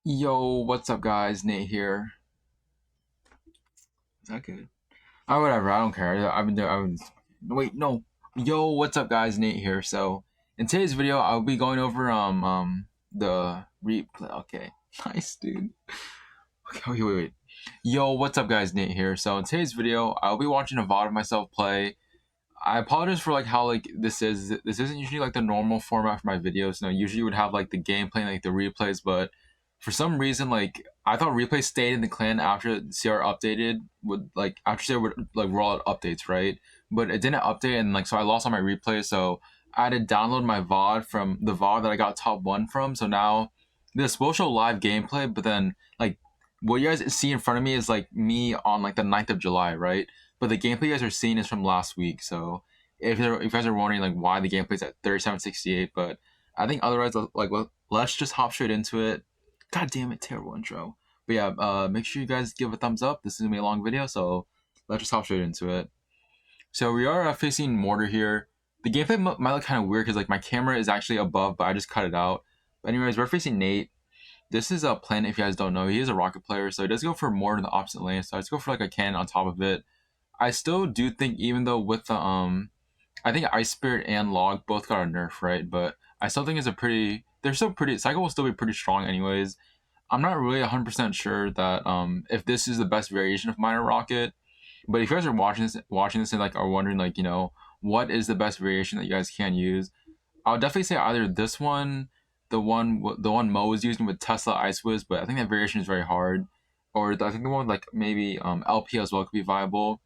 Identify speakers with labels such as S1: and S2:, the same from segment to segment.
S1: Yo, what's up, guys? Nate here. Is that good? Oh, whatever. I don't care. I've been doing. Wait, no. Yo, what's up, guys? Nate here. So, in today's video, I'll be going over the replay. Okay, nice, dude. Okay, wait. Yo, what's up, guys? Nate here. So, in today's video, I'll be watching a VOD of myself play. I apologize for like how like this is. This isn't usually like the normal format for my videos. Usually you would have like the gameplay, and, like the replays, but for some reason, like I thought replay stayed in the clan after CR updated would like after CR would like roll out updates, right? But it didn't update, and like so I lost all my replays. So I had to download my VOD from the VOD that I got top one from. So now this will show live gameplay, but then like what you guys see in front of me is like me on like the 9th of July, right? But the gameplay you guys are seeing is from last week. So if you guys are wondering like why the gameplay's at 3768, but I think otherwise like let's just hop straight into it. God damn it, terrible intro. But yeah, make sure you guys give a thumbs up. This is gonna be a long video, so let's just hop straight into it. So we are facing Mortar here. The gameplay might look kind of weird because like my camera is actually above, but I just cut it out. But anyways, we're facing Nate. This is a Planet, if you guys don't know. He is a rocket player, so he does go for more in the opposite lane. So I just go for like a cannon on top of it. I still do think, even though with the I think Ice Spirit and Log both got a nerf, right? But I still think it's a pretty. They're still pretty. Cycle will still be pretty strong, anyways. I'm not really 100% sure that if this is the best variation of Miner Rocket. But if you guys are watching this and like are wondering like what is the best variation that you guys can use, I'll definitely say either this one, the one Mo is using with Tesla Ice Wiz, but I think that variation is very hard, or I think the one like maybe LP as well could be viable.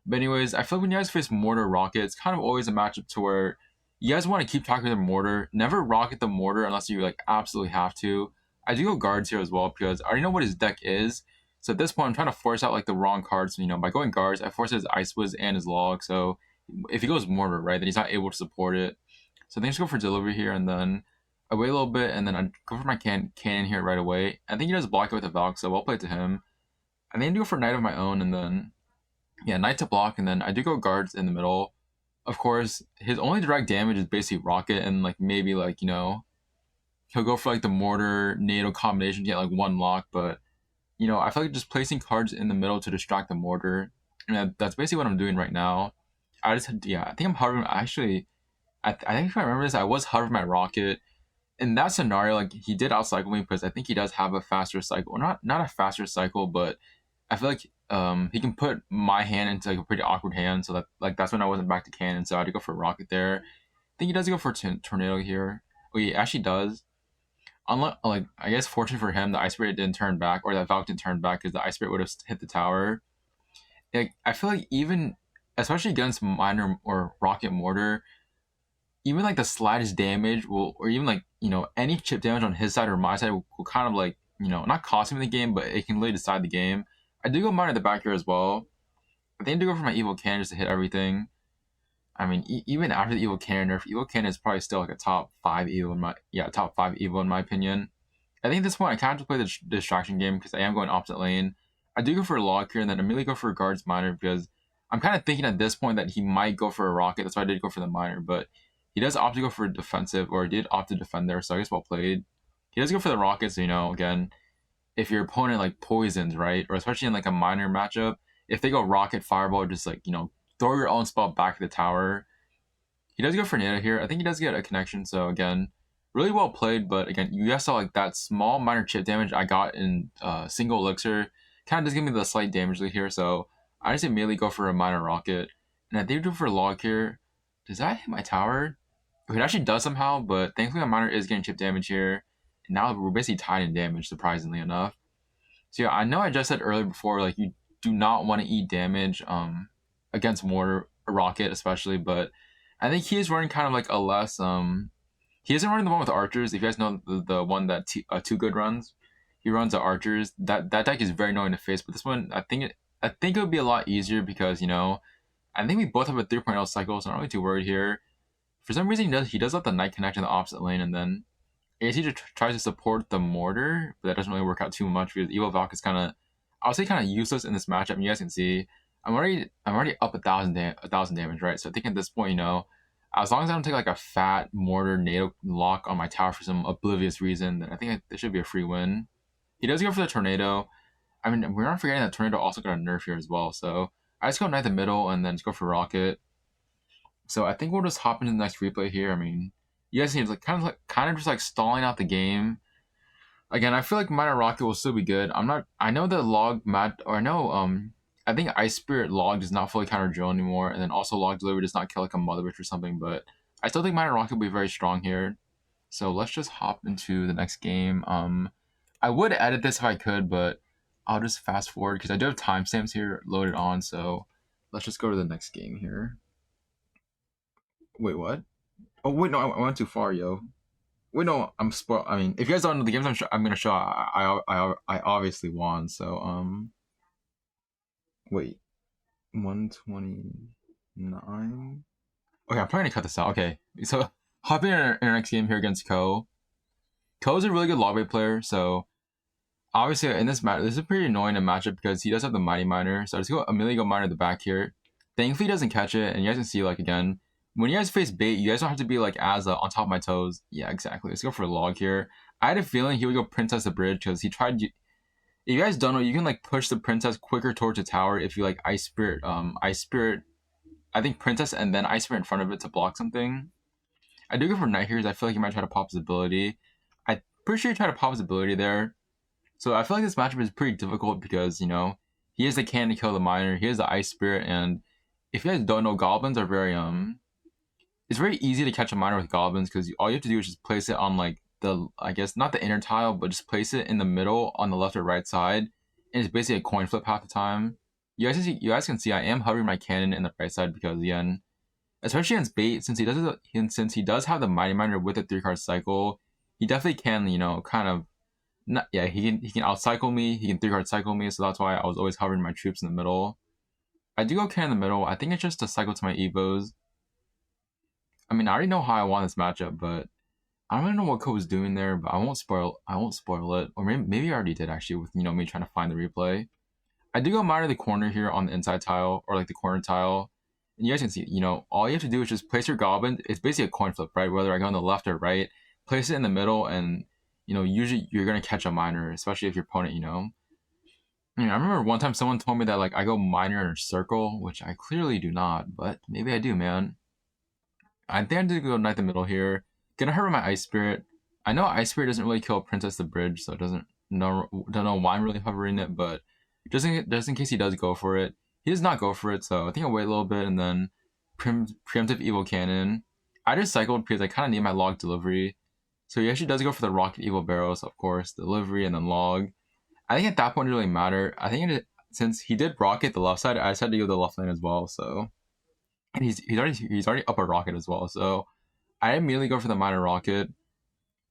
S1: But anyways, I feel like when you guys face Mortar Rocket, it's kind of always a matchup to where you guys want to keep talking to the Mortar. Never rocket the Mortar unless you like absolutely have to. I do go guards here as well because I already know what his deck is. So at this point, I'm trying to force out like the wrong cards. So, by going guards, I force his Ice Wiz and his Log. So if he goes Mortar, right, then he's not able to support it. So I think I just go for delivery here, and then I wait a little bit, and then I go for my cannon here right away. I think he does block it with a Valk, so well played to him. I think I do go for Knight of my own, and then yeah, Knight to block, and then I do go guards in the middle. Of course, his only direct damage is basically Rocket, and like maybe like he'll go for like the Mortar NATO combination to get like one lock, but I feel like just placing cards in the middle to distract the Mortar, and that's basically what I'm doing right now. I think I'm hovering. Actually, I think if I remember this, I was hovering my Rocket. In that scenario, like he did outcycle me because I think he does have a faster cycle. Not a faster cycle, but I feel like he can put my hand into like a pretty awkward hand. So that like that's when I wasn't back to cannon, so I had to go for Rocket there. I think he does go for tornado here. Oh, he actually does. Unlike like I guess fortunate for him, the Ice Spirit didn't turn back, or that Valk didn't turn back because the Ice Spirit would have hit the tower. Like I feel like even especially against Miner or Rocket Mortar, even like the slightest damage will, or even like any chip damage on his side or my side will kind of like not cost him the game, but it can really decide the game. I do go mine at the back here as well. I think I do go for my Evo Cannon just to hit everything. I mean, even after the Evo Cannon nerf, Evo Cannon is probably still like a top five Evo in my top five Evo in my opinion. I think at this point I kind of have to play the distraction game because I am going opposite lane. I do go for a Log here, and then immediately go for a guards miner because I'm kind of thinking at this point that he might go for a rocket. That's why I did go for the miner, but he does opt to go for a defensive, or he did opt to defend there, so I guess well played. He does go for the rockets, so, again, if your opponent like poisons, right, or especially in like a miner matchup, if they go rocket fireball, just like throw your own spell back to the tower. He does go for Nada here. I think he does get a connection, so again, really well played. But again, you guys saw like that small minor chip damage I got in single elixir kind of does give me the slight damage lead here, so I just immediately go for a minor rocket, and I think do for a Log here. Does that hit my tower? It actually does somehow, but thankfully my miner is getting chip damage here. And now we're basically tied in damage, surprisingly enough. So yeah, I know I just said earlier before, like you do not want to eat damage against Mortar Rocket especially, but I think he is running kind of like a less he isn't running the one with archers. If you guys know the one that Too Good runs, he runs the archers. That deck is very annoying to face, but this one I think it would be a lot easier because I think we both have a 3.0 cycle, so I'm not really too worried here. For some reason, he does let the Knight connect in the opposite lane, and then I guess he just tries to support the Mortar, but that doesn't really work out too much because Evo Valk is I would say kind of useless in this matchup. And you guys can see I'm already up 1,000 damage, right? So I think at this point, as long as I don't take like a fat Mortar NATO lock on my tower for some oblivious reason, then I think there should be a free win. He does go for the tornado. I mean, we're not forgetting that tornado also got a nerf here as well. So I just go knight the middle and then just go for rocket. So I think we'll just hop into the next replay here. I mean, you guys need to kind of just like stalling out the game. Again, I feel like Mortar Rocket will still be good. I know that log mat or I know I think Ice Spirit log does not fully counter drill anymore, and then also log delivery does not kill like a mother witch or something, but I still think Mortar Rocket will be very strong here. So let's just hop into the next game. I would edit this if I could, but I'll just fast forward because I do have timestamps here loaded on. So let's just go to the next game here. Wait, what? Oh wait, no, I went too far, yo. Wait, no, I'm spoiled. I mean, if you guys don't know the games I'm gonna show, I obviously won. So wait, 129. Okay, I'm probably gonna cut this out. Okay, so hopping in our next game here against Ko. Ko's a really good Logbait player, so obviously in this match, this is pretty annoying to matchup because he does have the Mighty Miner. So I just go immediately go Miner at the back here. Thankfully, he doesn't catch it, and you guys can see like again when you guys face bait, you guys don't have to be like as on top of my toes. Yeah, exactly. Let's go for a log here. I had a feeling he would go Princess the bridge because he tried. If you guys don't know, you can like push the Princess quicker towards the tower if you like Ice Spirit. I think Princess and then Ice Spirit in front of it to block something. I do go for Knight here because I feel like he might try to pop his ability. I'm pretty sure he tried to pop his ability there. So I feel like this matchup is pretty difficult because, you know, he has the cannon to kill the miner, he has the Ice Spirit, and if you guys don't know, goblins are very it's very easy to catch a miner with goblins because all you have to do is just place it on like the, I guess not the inner tile, but just place it in the middle on the left or right side, and it's basically a coin flip half the time. You guys can see I am hovering my cannon in the right side because again, especially against bait, since he does have the Mighty Miner with a 3-card cycle, he definitely can, you know, kind of not, yeah, he can outcycle me, he can 3-card cycle me, so that's why I was always hovering my troops in the middle. I do go cannon in the middle. I think it's just to cycle to my Evos. I mean, I already know how I won this matchup, but I don't really know what Ko was doing there, but I won't spoil it. Or maybe I already did actually with, you know, me trying to find the replay. I do go miner the corner here on the inside tile or like the corner tile. And you guys can see, you know, all you have to do is just place your goblin. It's basically a coin flip, right? Whether I go on the left or right, place it in the middle, and you know, usually you're gonna catch a miner, especially if your opponent, you know. I mean, I remember one time someone told me that like I go miner in a circle, which I clearly do not, but maybe I do, man. I think I did go knight the middle here. Gonna hurt my Ice Spirit. I know Ice Spirit doesn't really kill Princess the bridge, so it don't know why I'm really hovering it, but just in case he does go for it. He does not go for it, so I think I'll wait a little bit and then preemptive Evo Cannon. I just cycled because I kind of need my log delivery. So he actually does go for the Rocket Evo Barrels, of course, delivery and then log. I think at that point it really matter. I think since he did rocket the left side, I just had to go the left lane as well. So and he's already up a rocket as well. So I immediately go for the Mortar Rocket.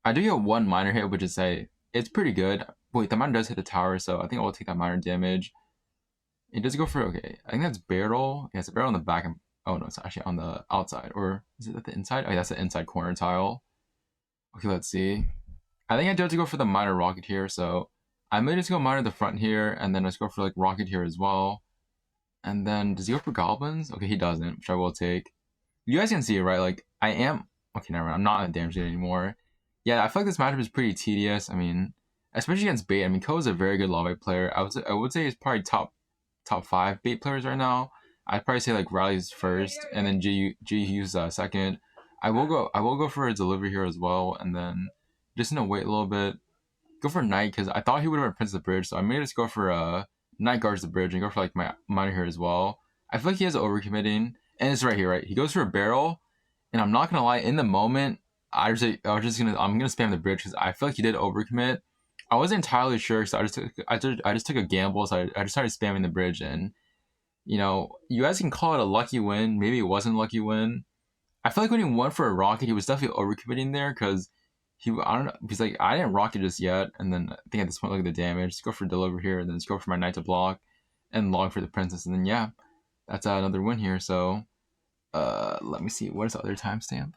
S1: I do get one miner hit, which is it's pretty good. Wait, the miner does hit the tower, so I think I will take that miner damage. It does go for okay. I think that's barrel. Yeah, it's a barrel on the back. Oh no, it's actually on the outside, or is it at the inside? Oh, yeah, that's the inside corner tile. Okay, let's see. I think I do have to go for the Mortar Rocket here, so I may just go miner the front here, and then let's go for like rocket here as well. And then does he go for goblins? Okay, he doesn't, which I will take. You guys can see it, right? Like I am. Okay, never mind. I'm not in damage anymore. Yeah, I feel like this matchup is pretty tedious. I mean, especially against bait. I mean, Ko is a very good Logbait player. I would say he's probably top 5 bait players right now. I'd probably say like Riley's first, and then G Hughes second. I will go for a delivery here as well, and then just gonna wait a little bit. Go for Knight because I thought he would have Prince the bridge, so I may just go for Knight guards the bridge and go for like my miner here as well. I feel like he has overcommitting, and it's right here, right? He goes for a barrel, and I'm not gonna lie, in the moment, I'm gonna spam the bridge because I feel like he did overcommit. I wasn't entirely sure, so I just took a gamble, so I just started spamming the bridge, and you know, you guys can call it a lucky win. Maybe it wasn't a lucky win. I feel like when he went for a rocket, he was definitely overcommitting there because I don't know, he's like, I didn't rocket just yet, and then I think at this point, look at the damage. Just go for deliver here, and then just go for my knight to block, and log for the princess, and then yeah, that's another win here. So, let me see, what is the other timestamp?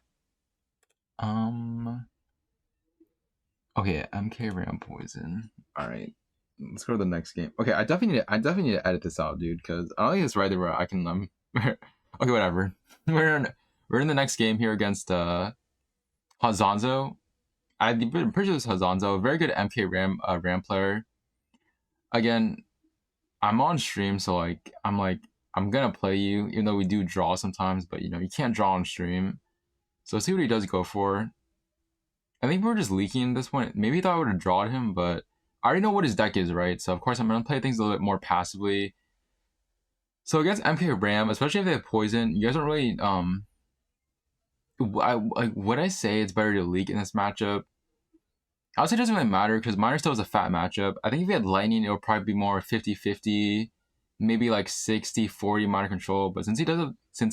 S1: Okay, MK Ram Poison. All right, let's go to the next game. Okay, I definitely need to edit this out, dude, because I don't think it's right there where I can okay, whatever. We're in the next game here against Hazanzo. I'm pretty sure this Hazanzo, very good MK Ram player. Again, I'm on stream, so I'm gonna play you, even though we do draw sometimes, but you can't draw on stream. So let's see what he does go for. I think we're just leaking at this point. Maybe he thought I would have drawed him, but I already know what his deck is, right? So of course I'm gonna play things a little bit more passively. So against MK Ram, especially if they have poison, you guys don't really would I say it's better to leak in this matchup? I would say it doesn't really matter because Miner still is a fat matchup. I think if he had Lightning, it would probably be more 50-50, maybe like 60-40 Miner control. But since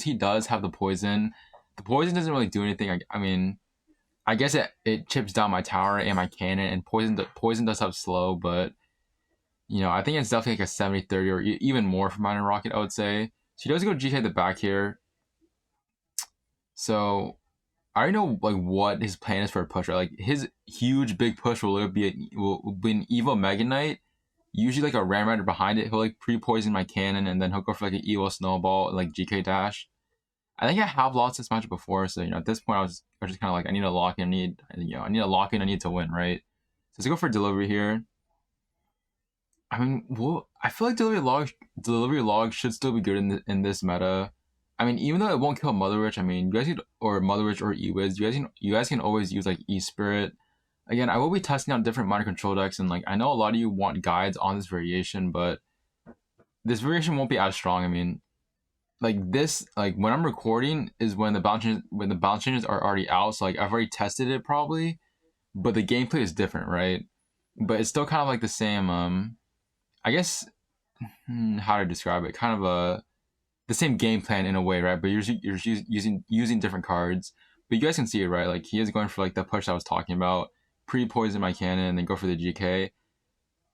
S1: he does have the poison doesn't really do anything. I mean, I guess it chips down my tower and my cannon, and poison does have slow, but I think it's definitely like a 70-30 or even more for Mortar Rocket, I would say. So he does go GK the back here. So I already know like what his plan is for a push, right? Like his huge big push will be an Evo Mega Knight, usually like a Ram Rider behind it. He'll like pre-poison my cannon and then he'll go for like an Evo Snowball and like GK dash. I think I have lost this match before, so at this point I was just kind of like I need to lock in, I need to lock in, I need to win, right? So let's go for delivery here. I mean, well, I feel like delivery log should still be good in this meta. I mean, even though it won't kill Mother Witch, I mean, you guys can, or Mother Witch or Ewiz, you guys can always use like E-Spirit. Again, I will be testing out different Miner control decks, and like I know a lot of you want guides on this variation, but this variation won't be as strong. I mean, like this, like when I'm recording is when the bounce changes are already out, so like I've already tested it probably, but the gameplay is different, right? But it's still kind of like the same. I guess how to describe it, kind of the same game plan in a way, right? But you're using different cards. But you guys can see it, right? Like he is going for like the push I was talking about, pre-poison my cannon, and then go for the GK.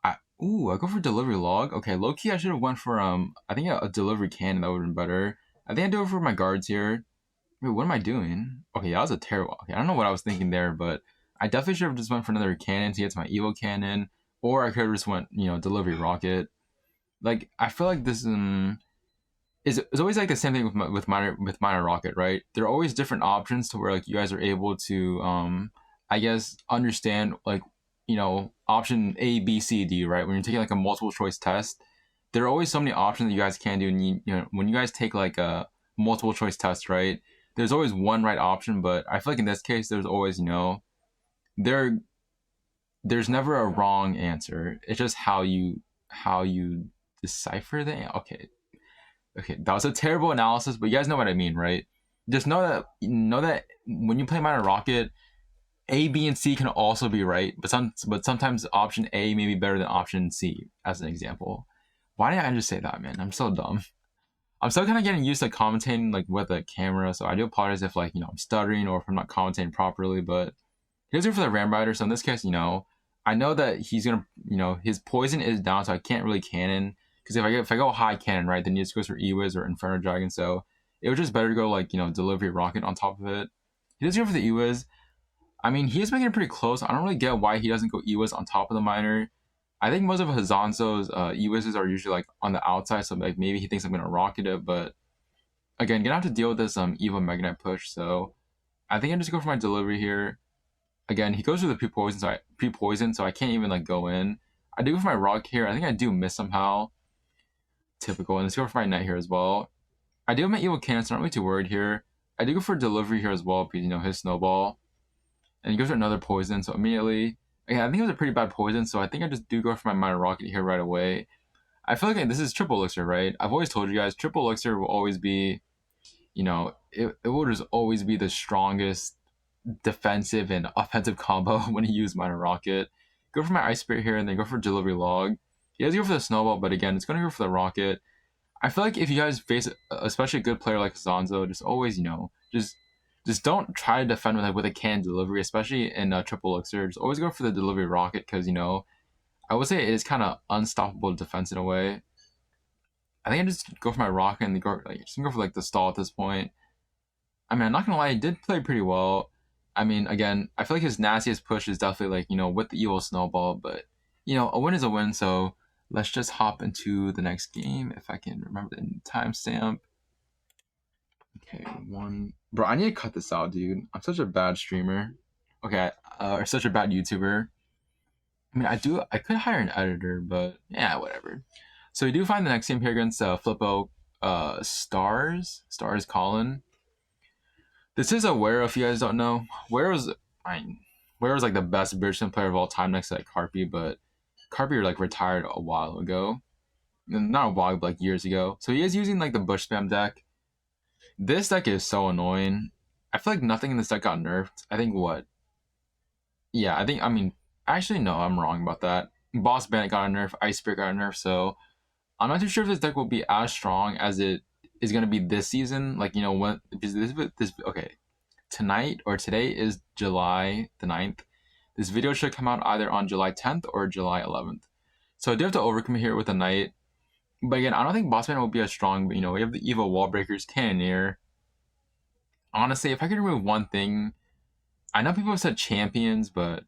S1: I go for delivery log. Okay, low key I should have went for I think a delivery cannon, that would have been better. I think I do it for my guards here. Wait, what am I doing? Okay, that was a terrible. Okay, I don't know what I was thinking there, but I definitely should have just went for another cannon to get to my Evo cannon, or I could have just went delivery rocket. Like I feel like this is always like the same thing with Mortar Rocket, right? There are always different options to where like you guys are able to I guess understand like option A, B, C, D, right? When you're taking like a multiple choice test, there are always so many options that you guys can do, and when you guys take like a multiple choice test, right? There's always one right option, but I feel like in this case, there's always there there's never a wrong answer. It's just how you decipher the okay, that was a terrible analysis, but you guys know what I mean, right? Just know that when you play Mortar Rocket, A, B, and C can also be right, but sometimes option A may be better than option C, as an example. Why did I just say that, man? I'm so dumb. I'm still kind of getting used to commentating like with a camera, so I do apologize if like I'm stuttering or if I'm not commentating properly. But here's for the Ram Rider. So in this case, I know that he's gonna his poison is down, so I can't really cannon. Because if I go high cannon, right, then he just goes for Ewiz or Inferno Dragon. So it was just better to go like delivery rocket on top of it. He does go for the Ewiz. I mean, he is making it pretty close. I don't really get why he doesn't go Ewiz on top of the miner. I think most of Hazanzo's Ewizzes are usually like on the outside, so like maybe he thinks I'm gonna rocket it. But again, gonna have to deal with this Evo Mega Knight push. So I think I just go for my delivery here. Again, he goes for the pre-poison, so I can't even like go in. I do go for my rock here. I think I do miss somehow. Typical. And let's go for my knight here as well. I do have my Evo cannon, so I'm not really too worried here. I do go for delivery here as well because his snowball. And he goes for another poison, so immediately again, I think it was a pretty bad poison, so I think I just do go for my Mortar Rocket here right away. I feel like this is triple elixir, right? I've always told you guys triple elixir will always be it will just always be the strongest defensive and offensive combo when you use Mortar Rocket. Go for my Ice Spirit here and then go for Delivery Log. He does go for the Snowball, but again, it's going to go for the Rocket. I feel like if you guys face especially a good player like Zanzo, just always, just don't try to defend with a canned delivery, especially in triple elixir. Just always go for the delivery rocket because I would say it is kind of unstoppable defense in a way. I think I just go for my rocket and just go for like the stall at this point. I mean, I'm not gonna lie, he did play pretty well. I mean, again, I feel like his nastiest push is definitely like with the evil snowball, but a win is a win. So let's just hop into the next game if I can remember the timestamp. Okay, bro, I need to cut this out, dude. I'm such a bad streamer. okay, or such a bad YouTuber. I mean, I could hire an editor, but yeah, whatever. So we do find the next game here against Flippo Stars Colin. This is a Wero, if you guys don't know. Wero's, I mean, Wero's like the best Bridgestone player of all time next to like Carpy, but Carpy like retired a while ago. Not a while, but like years ago. So he is using like the Bush Spam deck. This deck is so annoying. I feel like nothing in this deck got nerfed. I think what? Yeah, I mean, actually, no, I'm wrong about that. Boss Bandit got a nerf, Ice Spirit got a nerf, so I'm not too sure if this deck will be as strong as it is going to be this season. Like, you know, when okay, tonight or today is July the 9th. This video should come out either on July 10th or July 11th. So I do have to overcome here with a Knight. But again, I don't think Boss Bandit will be as strong, but you know, we have the Evo Wall Breakers, Cannoneer. Honestly, if I could remove one thing, I know people have said champions, but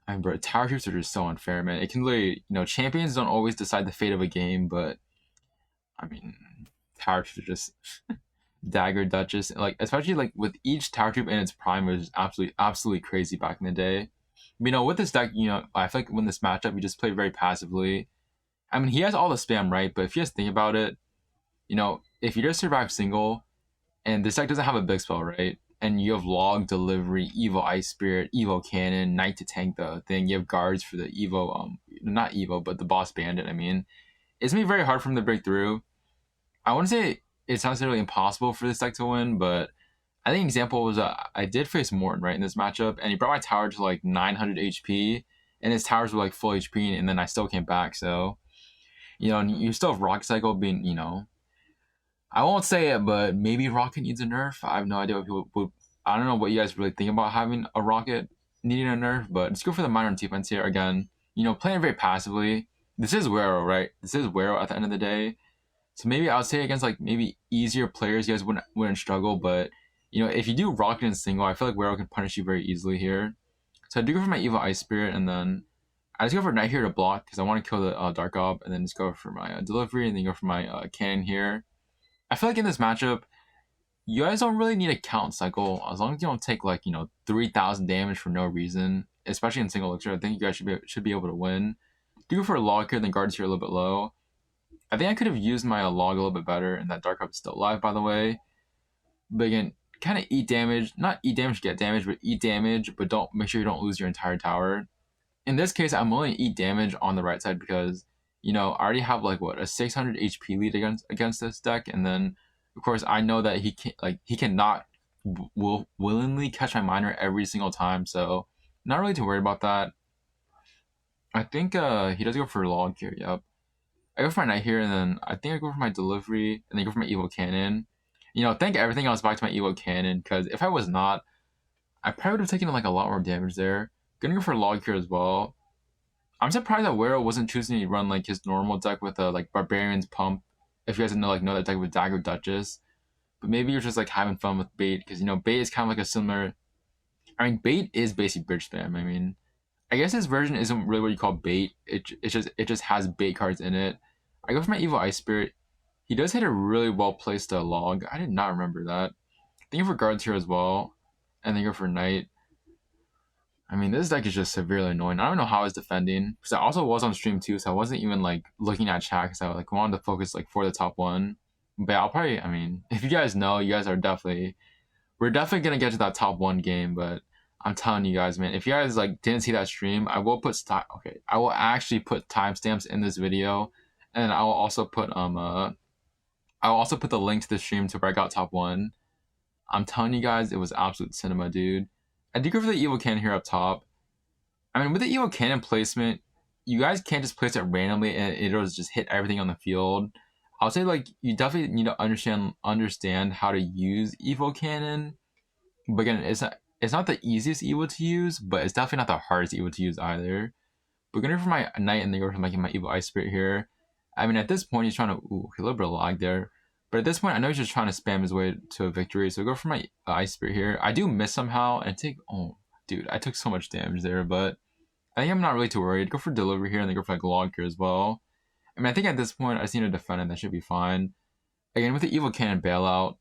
S1: I mean, bro, tower troops are just so unfair, man. It can literally, you know, champions don't always decide the fate of a game, but I mean, tower troops are just Dagger Duchess, like especially like with each tower troop in its prime, it was absolutely crazy back in the day. But, you know, with this deck, you know, I feel like when this matchup, you just play very passively. I mean, he has all the spam right, but if you just think about it, you know, if you just survive single, and this deck doesn't have a big spell, right? And you have Log, Delivery, Evo Ice Spirit, Evo Cannon, Knight to tank the thing. You have guards for the Evo, not Evo, but the Boss Bandit. I mean, it's gonna be very hard for him to break through. I wouldn't say it's not necessarily impossible for this deck to win, but I think example was I did face Morton right in this matchup, and he brought my tower to like 900 HP, and his towers were like full HP, and then I still came back. So, you know, and you still have Rock Cycle being, you know, I won't say it, but maybe Rocket needs a nerf. I have no idea what people would. I don't know what you guys really think about having a Rocket needing a nerf, but let's go for the minor defense here again. You know, playing very passively. This is Wero, right? This is Wero at the end of the day. So maybe I would say against like maybe easier players, you guys wouldn't struggle. But you know, if you do Rocket in single, I feel like Wero can punish you very easily here. So I do go for my Evo Ice Spirit, and then I just go for Knight here to block because I want to kill the Dark Ob, and then just go for my Delivery, and then go for my Cannon here. I feel like in this matchup, you guys don't really need a count cycle as long as you don't take like, you know, 3,000 damage for no reason, especially in single elixir. I think you guys should be able to win. Do go for a log here, then guards here a little bit low. I think I could have used my log a little bit better, and that Dark Up is still alive, by the way. But again, kind of eat damage, not eat damage, get damage, but eat damage, but don't make sure you don't lose your entire tower. In this case, I'm only eat damage on the right side because, you know, I already have like what, a 600 HP lead against this deck, and then of course I know that he cannot willingly catch my miner every single time, so not really too worried about that. I think he does go for log here. Yep, I go for my Knight here, and then I think I go for my Delivery, and then go for my Evo Cannon. You know, thank everything else back to my Evo Cannon, because if I was not, I probably would have taken like a lot more damage there. Gonna go for log here as well. I'm surprised that Wero wasn't choosing to run like his normal deck with a like Barbarian's Pump. If you guys know that deck with Dagger Duchess, but maybe you're just like having fun with Bait because, you know, Bait is kind of like a similar. I mean, Bait is basically bridge spam. I mean, I guess this version isn't really what you call Bait. It just has Bait cards in it. I go for my Evo Ice Spirit. He does hit a really well placed log. I did not remember that. Thank you for guards here as well, and then go for Knight. I mean, this deck is just severely annoying. I don't know how I was defending because I also was on stream too, so I wasn't even like looking at chat because I like wanted to focus like for the top one. But I'll probably, I mean, if you guys know, you guys are we're definitely gonna get to that top one game. But I'm telling you guys, man, if you guys like didn't see that stream, I will I will actually put timestamps in this video, and I will also put the link to the stream to where I got top one. I'm telling you guys, it was absolute cinema, dude. I do go for the Evo Cannon here up top. I mean, with the Evo Cannon placement, you guys can't just place it randomly and it'll just hit everything on the field. I'll say, like, you definitely need to understand how to use Evo Cannon. But again, it's not the easiest Evo to use, but it's definitely not the hardest Evo to use either. But going for my Knight and then go for my Evo Ice Spirit here. I mean, at this point, he's trying to... Ooh, a little bit of lag there. But at this point, I know he's just trying to spam his way to a victory. So go for my Ice Spirit here. I do miss somehow and take... Oh, dude, I took so much damage there. But I think I'm not really too worried. Go for Delivery here and then go for like log here as well. I mean, I think at this point, I just need to defend it. That should be fine. Again, with the Evo Cannon bailout,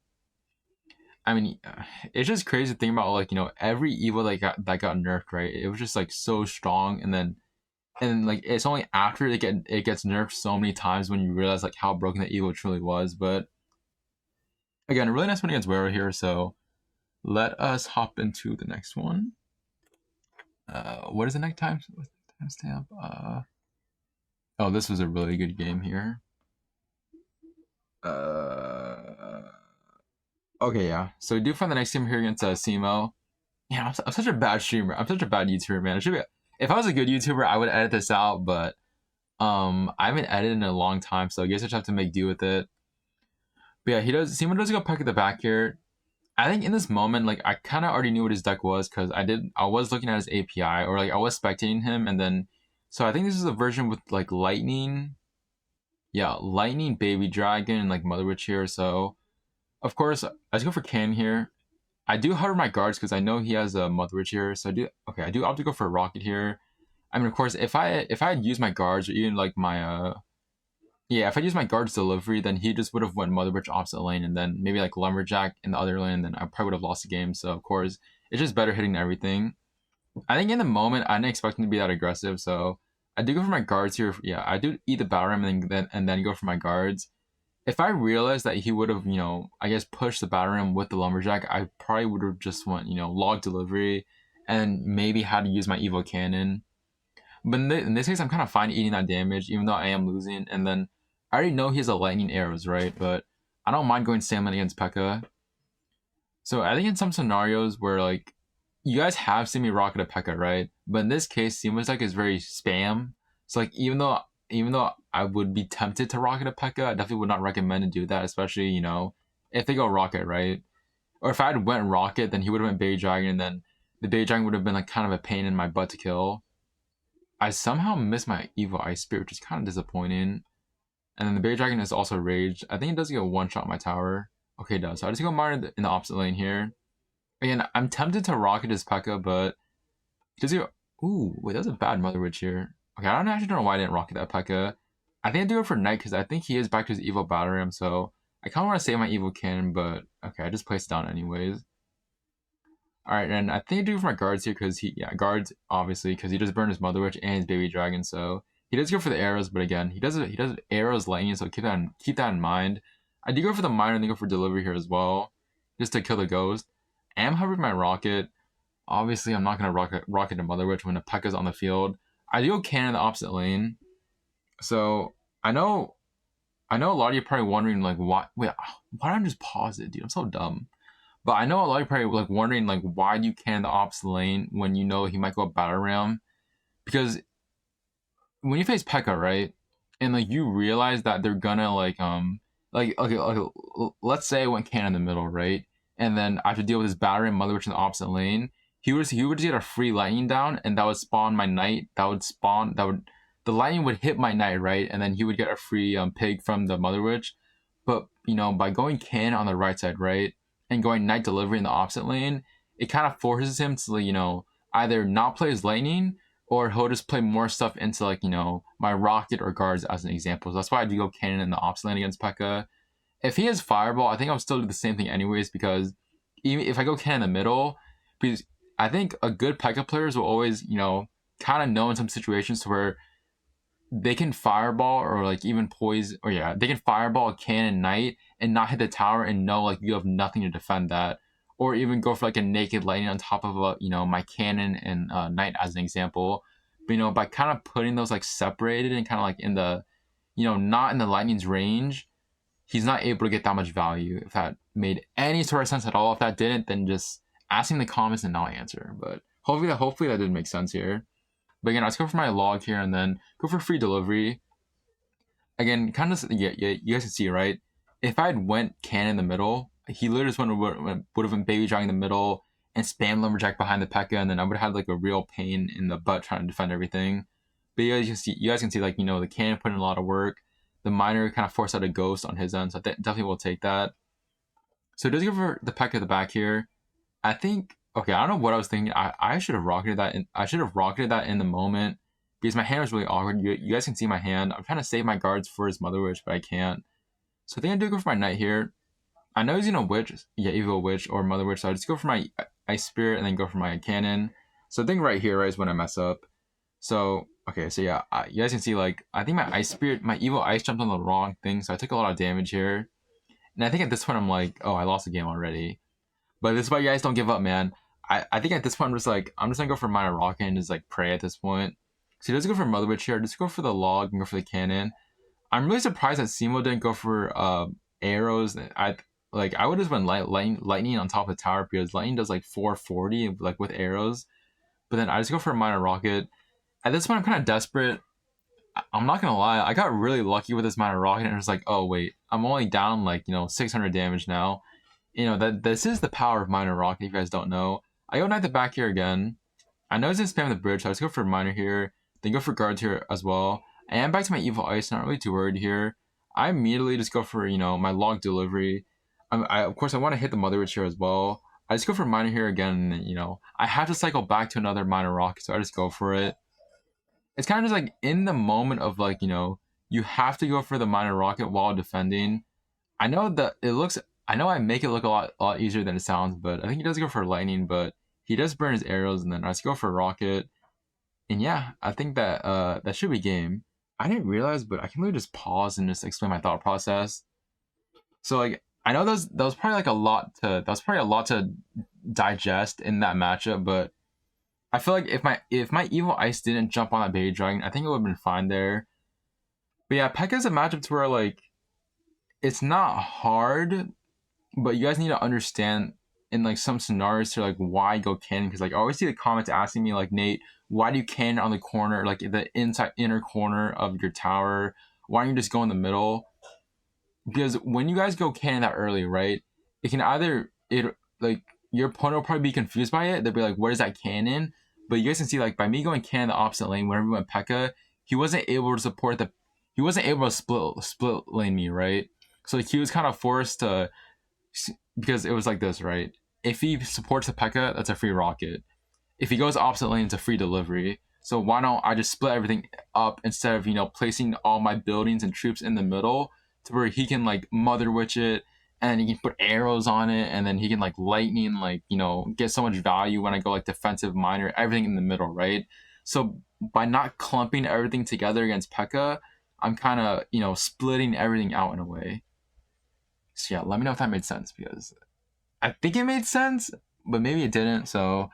S1: I mean, it's just crazy to think about, like, every Evo that got nerfed, right? It was just like so strong, and like it's only after it gets nerfed so many times when you realize like how broken the Evo truly was. But again, a really nice one against Wero here. So let us hop into the next one. What is the next timestamp? Oh, this was a really good game here. Okay, yeah. So we do find the next game here against Simo. Yeah, I'm such a bad streamer. I'm such a bad YouTuber, man. If I was a good YouTuber, I would edit this out, but I haven't edited in a long time, so I guess I just have to make do with it. But yeah, Simo does go Pekka at the back here. I think in this moment, like I kind of already knew what his deck was because I was looking at his API, or like I was spectating him, and then so I think this is a version with like Lightning. Yeah, Lightning, Baby Dragon, and like Mother Witch here. So of course I just go for Can here. I do hover my guards because I know he has a Mother Witch here. So I do opt to go for a Rocket here. I mean, of course, if I had used my guards, or even like my yeah, if I used my guards delivery, then he just would have went Mother Witch opposite lane, and then maybe like Lumberjack in the other lane, and then I probably would have lost the game. So of course, it's just better hitting everything. I think in the moment I didn't expect him to be that aggressive, so I do go for my guards here. Yeah, I do eat the battle ram and then go for my guards. If I realized that he would have, I guess pushed the battle ram with the Lumberjack, I probably would have just went, log delivery, and maybe had to use my Evo Cannon. But in this case, I'm kind of fine eating that damage, even though I am losing. And then I already know he has a lightning arrows, right? But I don't mind going Sandland against Pekka. So I think in some scenarios where like you guys have seen me rocket a Pekka, right? But in this case, Sima's deck is very spam. So like even though I would be tempted to rocket a Pekka, I definitely would not recommend to do that, especially if they go rocket, right? Or if I had went rocket, then he would have went Baby Dragon, and then the Baby Dragon would have been like kind of a pain in my butt to kill. I somehow missed my Evo Ice Spirit, which is kind of disappointing. And then the Baby Dragon is also raged. I think it does get a one-shot my tower. Okay, it does. So I just go Miner in the opposite lane here. Again, I'm tempted to rocket his Pekka, but does he? Ooh, wait, that was a bad Mother Witch here. Okay, I don't actually know why I didn't rocket that Pekka. I think I do it for Knight because I think he is back to his Evo Battle Ram, so I kind of want to save my Evo Cannon, but okay, I just placed it down anyways. Alright, and I think I do it for my guards here because guards, obviously, because he just burned his Mother Witch and his Baby Dragon, so he does go for the arrows, but again, he does arrows lightning, so keep that in mind. I do go for the miner and then go for delivery here as well, just to kill the ghost. I am hovering my rocket. Obviously, I'm not gonna rocket the Mother Witch when the Pekka's on the field. I do go cannon in the opposite lane. So I know a lot of you are probably wondering like why don't I just pause it, dude? I'm so dumb. But I know a lot of you are probably like wondering like why do you cannon the opposite lane when you know he might go battle ram? Because when you face Pekka, right, and like you realize that they're gonna okay, let's say I went cannon in the middle, right, and then I have to deal with his battery and Mother Witch in the opposite lane. He would just get a free lightning down, and that would spawn my knight. The lightning would hit my knight, right, and then he would get a free pig from the Mother Witch. But by going cannon on the right side, right, and going knight delivery in the opposite lane, it kind of forces him to either not play his lightning, or he'll just play more stuff into like my rocket or guards as an example. So that's why I do go cannon in the opposite lane against Pekka. If he has fireball, I think I'll still do the same thing anyways, because even if I go cannon in the middle, because I think a good Pekka players will always kind of know in some situations to where they can fireball or like even poise, or they can fireball a cannon knight and not hit the tower and know like you have nothing to defend that, or even go for like a naked lightning on top of my cannon and knight as an example. But by kind of putting those like separated and kind of like in the not in the lightning's range, he's not able to get that much value. If that made any sort of sense at all. If that didn't, then just ask me in the comments and I'll answer. But hopefully that did make sense here. But again, let's go for my log here and then go for free delivery. Again, kind of, you guys can see, right? If I had went cannon in the middle, he literally just would have been Baby Dragon in the middle and spam Lumberjack behind the Pekka, and then I would have had like a real pain in the butt trying to defend everything. But you guys can see like, the cannon put in a lot of work. The miner kind of forced out a ghost on his end, so I definitely will take that. So it does go for the Pekka at the back here. I think, okay, I don't know what I was thinking. I should have rocketed that. I should have rocketed that in the moment because my hand was really awkward. You guys can see my hand. I'm trying to save my guards for his Mother Witch, but I can't. So I think I do go for my knight here. I know he's gonna witch, yeah, Evo Witch or Mother Witch, so I just go for my Ice Spirit and then go for my Cannon. So I think right here, right, is when I mess up. So, okay, so yeah, you guys can see, like, I think my Ice Spirit, my Evo Ice jumped on the wrong thing, so I took a lot of damage here. And I think at this point, I'm like, oh, I lost the game already. But this is why you guys don't give up, man. I think at this point, I'm just gonna go for Mortar Rocket and just, like, pray at this point. So he doesn't go for Mother Witch here, just go for the Log and go for the Cannon. I'm really surprised that Simo didn't go for arrows. I would have went lightning on top of the tower because lightning does like 440 like with arrows. But then I just go for a Mortar Rocket. At this point, I'm kind of desperate. I'm not gonna lie, I got really lucky with this Mortar Rocket, and it was like, oh wait, I'm only down like 600 damage now. That this is the power of Mortar Rocket. If you guys don't know, I go knight the back here again. I know he's gonna spam the bridge, so I just go for Miner here, then go for guards here as well. And back to my Evil Ice, not really too worried here. I immediately just go for, my log delivery. Of course, I want to hit the Mother Witch here as well. I just go for Miner here again, and, I have to cycle back to another Mortar Rocket, so I just go for it. It's kind of just like in the moment of like, you have to go for the Mortar Rocket while defending. I know that I know I make it look a lot easier than it sounds, but I think he does go for Lightning, but he does burn his arrows, and then I just go for Rocket. And yeah, I think that that should be game. I didn't realize, but I can really just pause and just explain my thought process. So like, I know that was probably like a lot to digest in that matchup, but I feel like if my Evil Ice didn't jump on that Baby Dragon, I think it would have been fine there. But yeah, Pekka's a matchup to where like it's not hard, but you guys need to understand in like some scenarios to like why go cannon, because like I always see the comments asking me like, Nate, why do you cannon on the corner, like the inner corner of your tower? Why don't you just go in the middle? Because when you guys go cannon that early, right, it can either like your opponent will probably be confused by it. They'll be like, what is that cannon? But you guys can see like by me going cannon the opposite lane, whenever we went Pekka, he wasn't able to split lane me, right? So like, he was kind of forced to, because it was like this, right? If he supports the Pekka, that's a free rocket. If he goes opposite lane, it's a free delivery. So why don't I just split everything up instead of placing all my buildings and troops in the middle to where he can like Mother Witch it, and he can put arrows on it, and then he can like lightning, like get so much value when I go like defensive miner, everything in the middle, right? So by not clumping everything together against Pekka, I'm kind of splitting everything out in a way. So yeah, let me know if that made sense, because I think it made sense, but maybe it didn't. So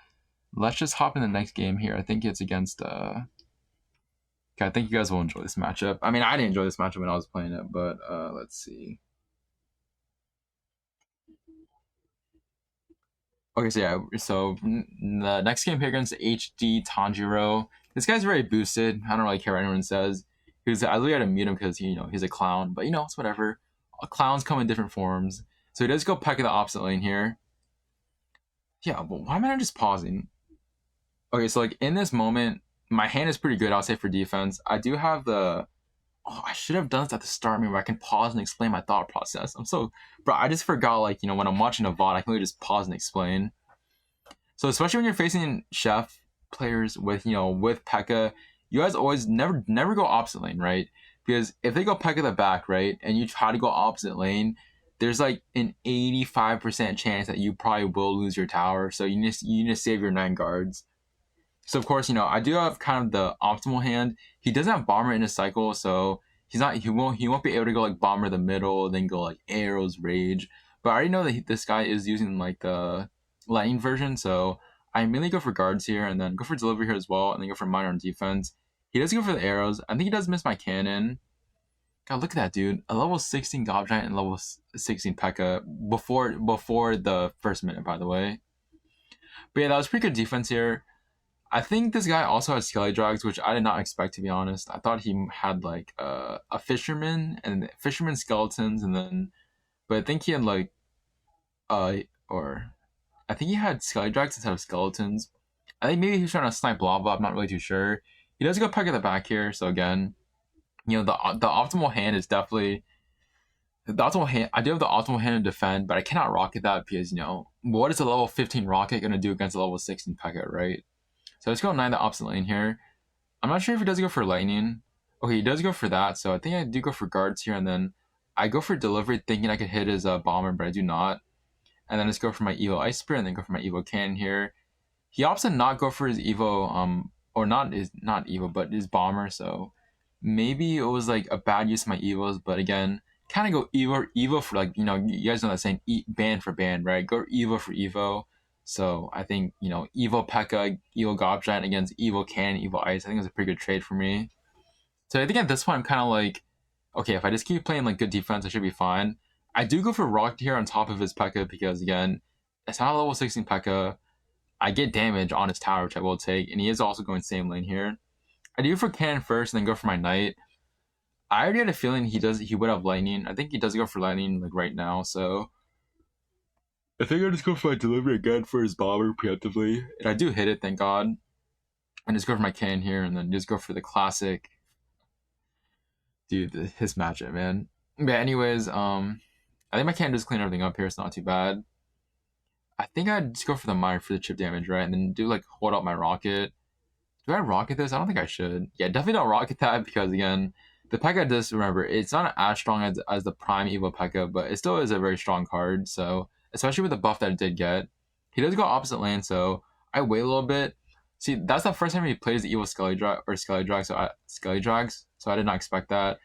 S1: let's just hop in the next game here. I think it's against okay, I think you guys will enjoy this matchup. I mean, I didn't enjoy this matchup when I was playing it, but let's see. Okay, so yeah, so the next game here against HD Tanjiro. This guy's very boosted. I don't really care what anyone says. I literally had to mute him because he's a clown, but it's whatever. Clowns come in different forms. So he does go Pekka the opposite lane here. Yeah, but why am I just pausing? Okay, so like in this moment, my hand is pretty good, I'll say, for defense. I do have the... Oh, I should have done this at the start, where I can pause and explain my thought process. Bro, I just forgot, like, when I'm watching a VOD, I can really just pause and explain. So especially when you're facing chef players with, with Pekka, you guys always never go opposite lane, right? Because if they go Pekka the back, right, and you try to go opposite lane, there's like an 85% chance that you probably will lose your tower. So you need to save your 9 guards. So of course, I do have kind of the optimal hand. He doesn't have bomber in his cycle, so he won't be able to go like bomber the middle, then go like arrows, rage. But I already know that this guy is using like the lightning version, so I immediately go for guards here, and then go for delivery here as well, and then go for miner on defense. He does go for the arrows. I think he does miss my cannon. God, look at that, dude. A level 16 Gob Giant and level 16 Pekka before the first minute, by the way. But yeah, that was pretty good defense here. I think this guy also has Skelly Drags, which I did not expect, to be honest. I thought he had like a fisherman and fisherman skeletons, but I think he had like or I think he had Skelly Drags instead of skeletons. I think maybe he was trying to snipe lava. I'm not really too sure. He does go Pekka the back here, so again, the optimal hand is definitely the optimal hand. I do have the optimal hand to defend, but I cannot rocket that because what is a level 15 rocket gonna do against a level 16 Pekka, right? So let's go 9 the opposite lane here. I'm not sure if he does go for lightning. Okay, he does go for that, so I think I do go for guards here, and then I go for delivery thinking I could hit his bomber, but I do not. And then just go for my Evo Ice Spear and then go for my Evo Cannon here. He opts to not go for his Evo, or not Evo, but his bomber. So maybe it was like a bad use of my Evos, but again, kind of go Evo for like, you guys know that saying, band for band, right? Go Evo for Evo. So I think, Evo Pekka, Evo Gobshite against Evo Cannon, Evo Ice. I think it was a pretty good trade for me. So I think at this point I'm kind of like, okay, if I just keep playing like good defense, I should be fine. I do go for Rocket here on top of his Pekka because again, it's not a level 16 Pekka. I get damage on his tower, which I will take, and he is also going same lane here. I do for Cannon first and then go for my Knight. I already had a feeling he would have Lightning. I think he does go for Lightning like right now, so I think I'll just go for my delivery again for his bomber preemptively. And I do hit it, thank God. And just go for my Cannon here and then just go for the classic. Dude, his matchup, man. But anyways, I think my Cannon does clean everything up here, it's not too bad. I think I'd just go for the mine for the chip damage, right? And then do like hold up my rocket. Do I rocket this? I don't think I should. Yeah, definitely don't rocket that because again, the Pekka does, remember, it's not as strong as the prime Evo Pekka, but it still is a very strong card. So especially with the buff that it did get. He does go opposite lane, so I wait a little bit. See, that's the first time he plays the Evo Skelly Drags, so I did not expect that.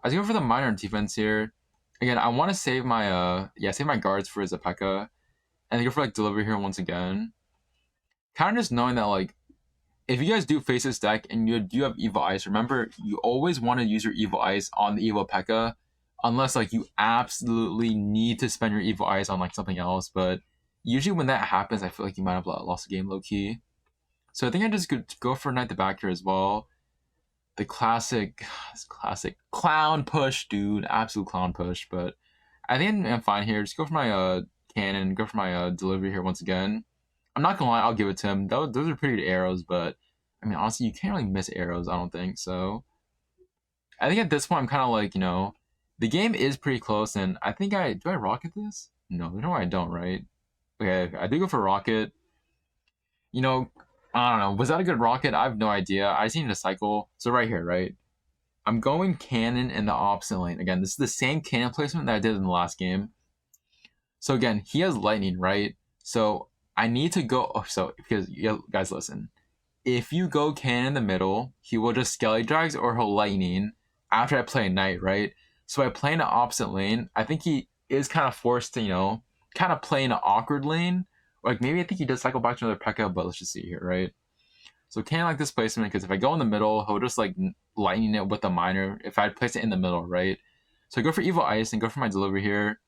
S1: I was going for the minor defense here. Again, I want to save my save my guards for his Pekka. And then go for like delivery here once again. Kind of just knowing that like if you guys do face this deck and you do have Evo Ice, remember you always want to use your Evo Ice on the Evo Pekka, unless like you absolutely need to spend your Evo Ice on like something else. But usually when that happens, I feel like you might have lost the game low key. So I think I just could go for Knight the back here as well. The classic clown push, dude, absolute clown push. But I think I'm fine here. Just go for my Cannon, go for my delivery here once again. I'm not gonna lie, I'll give it to him. Those are pretty good arrows, but I mean honestly, you can't really miss arrows, I don't think. So I think at this point I'm kind of like, the game is pretty close, and I think do I rocket this? No, I don't, right? Okay, I do go for rocket. I don't know. Was that a good rocket? I have no idea. I just need to cycle. So right here, right? I'm going Cannon in the opposite lane. Again, this is the same Cannon placement that I did in the last game. So again, he has Lightning, right? So I need to go. Because guys, listen. If you go Cannon in the middle, he will just Skelly Drags or he'll Lightning after I play Knight, right? So by playing the opposite lane, I think he is kind of forced to, kind of play in an awkward lane. Like maybe I think he does cycle back to another Pekka, but let's just see here, right? So Cannon like this placement because if I go in the middle, he'll just like Lightning it with the minor if I place it in the middle, right? So I go for Evo Ice and go for my delivery here.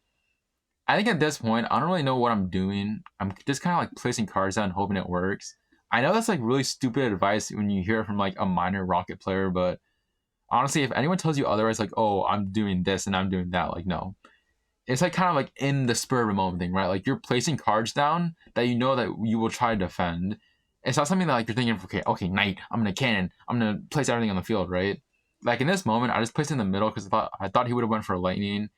S1: I think at this point, I don't really know what I'm doing. I'm just kind of like placing cards down, hoping it works. I know that's like really stupid advice when you hear it from like a minor Rocket player, but honestly, if anyone tells you otherwise, like, oh, I'm doing this and I'm doing that, like, no. It's like kind of like in the spur of a moment thing, right? Like you're placing cards down that you know that you will try to defend. It's not something that like you're thinking, okay, Knight, I'm gonna Cannon, I'm gonna place everything on the field, right? Like in this moment, I just placed it in the middle because I thought he would have went for Lightning.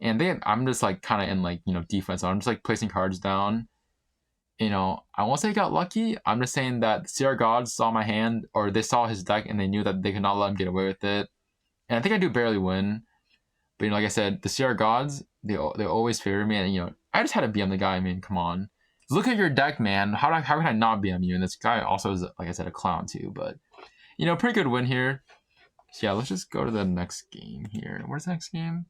S1: And then I'm just like kind of in like, defense. I'm just like placing cards down. I won't say I got lucky. I'm just saying that the CR Gods saw my hand or they saw his deck and they knew that they could not let him get away with it. And I think I do barely win. But, like I said, the CR Gods, they always favor me. And, I just had to BM the guy. I mean, come on. Look at your deck, man. How can I not BM you? And this guy also is, like I said, a clown too. But, pretty good win here. So, yeah, let's just go to the next game here. Where's the next game?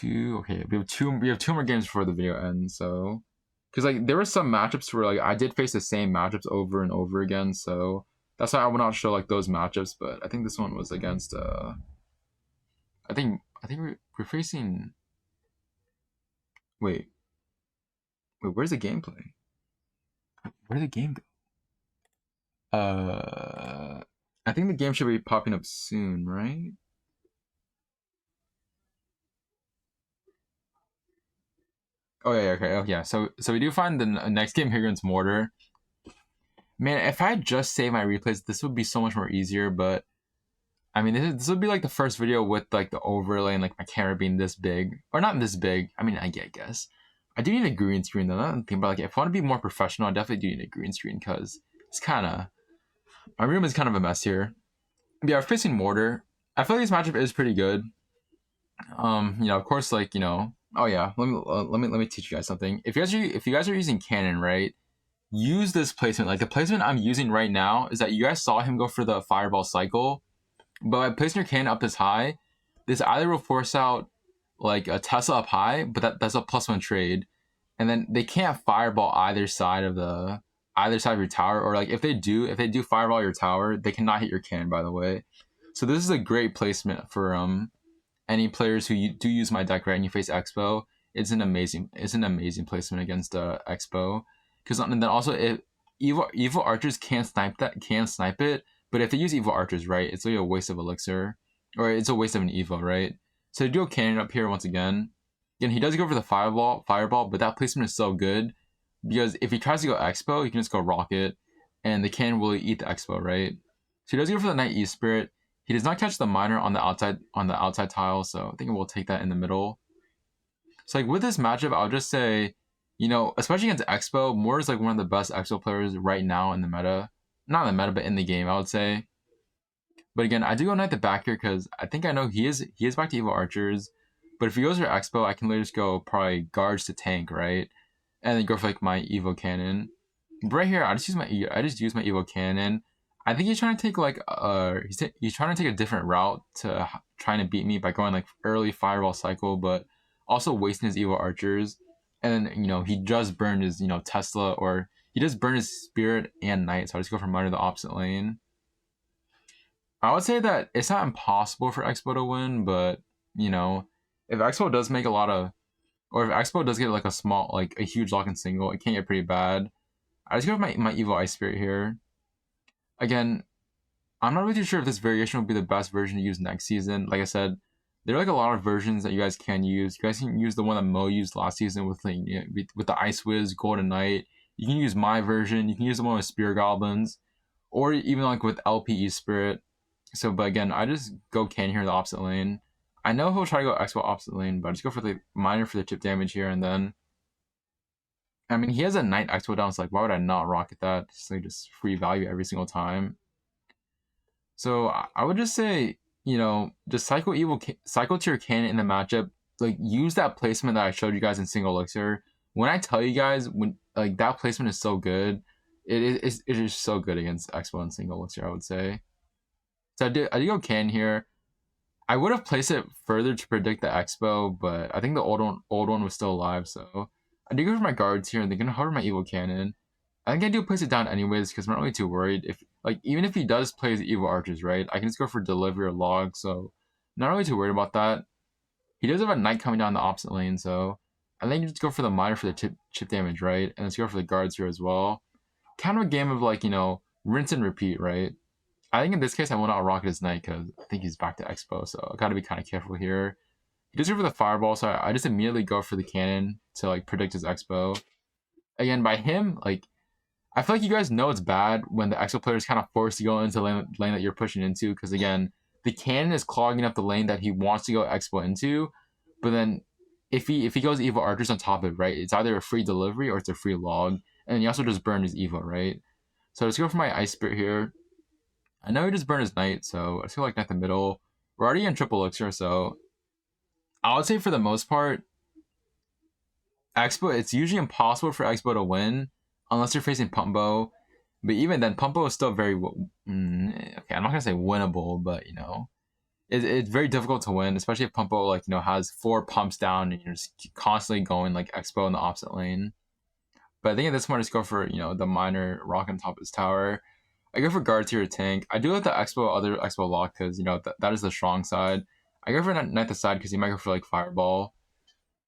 S1: Okay, we have two more games before the video ends. So because like there were some matchups where like I did face the same matchups over and over again, so that's why I will not show like those matchups. But I think this one was against I think we're facing. Wait, where's the gameplay? Where did the game go? I think the game should be popping up soon, right? Oh yeah, okay, oh yeah. So we do find the next game here against Mortar. Man, if I just save my replays, this would be so much more easier. But I mean, this would be like the first video with like the overlay and like my camera being this big, or not this big. I mean, I guess I do need a green screen though. Not thinking about like if I want to be more professional, I definitely do need a green screen because it's kind of my room is kind of a mess here. But yeah, we're facing Mortar. I feel like this matchup is pretty good. You know, of course, like, you know, oh yeah, let me teach you guys something. If you guys are using cannon, right? Use this placement. Like the placement I'm using right now is that you guys saw him go for the fireball cycle, but by placing your cannon up this high, this either will force out like a Tesla up high, but that's a +1 trade, and then they can't fireball either side of your tower, or like if they do fireball your tower, they cannot hit your cannon. By the way, so this is a great placement for any players who do use my deck, right, and you face Expo. It's an amazing placement against Expo, because then also if evil archers can't snipe it, but if they use evil archers, right, it's like a waste of elixir, or it's a waste of an evo, right? So to do a cannon up here once again. Again, he does go for the fireball, but that placement is so good because if he tries to go Expo, he can just go Rocket, and the cannon will eat the Expo, right? So he does go for the Knight E Spirit. He does not catch the miner on the outside tile, so I think we'll take that in the middle. So like with this matchup, I'll just say, you know, especially against Expo, Moore is like one of the best Expo players right now in the meta. Not in the meta, but in the game, I would say. But again, I do go Knight the back here because I think I know he is back to Evil Archers. But if he goes for Expo, I can literally just go probably guards to tank, right? And then go for like my Evo Cannon. But right here, I just use my Evo Cannon. I think he's trying to take like he's trying to take a different route to trying to beat me by going like early fireball cycle, but also wasting his Evo Archers. And then, you know, he just burned his, you know, Tesla, or he just burned his Spirit and Knight. So I just go for Miner the opposite lane. I would say that it's not impossible for Expo to win, but you know, if Expo does make a lot of, or if Expo does get like a huge lock and single, it can get pretty bad. I just go with my Evo Ice Spirit here. Again, I'm not really too sure if this variation will be the best version to use next season. Like I said, there are like a lot of versions that you guys can use. You guys can use the one that Mo used last season with like, you know, with the Ice Wiz, Golden Knight. You can use my version. You can use the one with Spear Goblins, or even like with LPE Spirit. So, but again, I just go Can here in the opposite lane. I know he'll try to go Expo opposite lane, but I just go for the miner for the chip damage here, and then I mean he has a Knight Expo down, so like why would I not rocket that? It's like just free value every single time. So I would just say, you know, just cycle to your cannon in the matchup. Like use that placement that I showed you guys in single elixir. When I tell you guys, when like that placement is so good, it is so good against Expo and single elixir, I would say. So I did go can here. I would have placed it further to predict the Expo, but I think the old one was still alive, so I did go for my guards here, and they're gonna hover my Evo Cannon. I think I do place it down anyways because I'm not really too worried. If like even if he does play the Evo Archers, right, I can just go for delivery or log, so not really too worried about that. He does have a Knight coming down the opposite lane, so I think you just go for the miner for the chip damage, right, and let's go for the guards here as well. Kind of a game of like, you know, rinse and repeat, right? I think in this case I will not rocket his Knight because I think he's back to Expo, so I gotta be kind of careful here. He does go for the fireball, so I just immediately go for the cannon to like predict his Expo. Again, by him, like I feel like you guys know it's bad when the Expo player is kind of forced to go into the lane that you're pushing into, because again, the cannon is clogging up the lane that he wants to go Expo into, but then if he goes Evo Archers on top of it, right, it's either a free delivery or it's a free log, and he also just burned his Evo, right? So let's go for my Ice Spirit here. I know he just burned his Knight, so I feel like Knight the middle. We're already in triple elixir, so I would say for the most part, Expo, it's usually impossible for Expo to win unless you're facing Pumbo. But even then, Pumbo is still very okay. I'm not gonna say winnable, but you know, it's very difficult to win, especially if Pumbo like, you know, has 4 pumps down and you're just constantly going like Expo in the opposite lane. But I think at this point, I just go for, you know, the miner rock on top of his tower. I go for guards here to tank. I do like the other Expo lock because, you know, that is the strong side. I go for Knight the side because he might go for like fireball.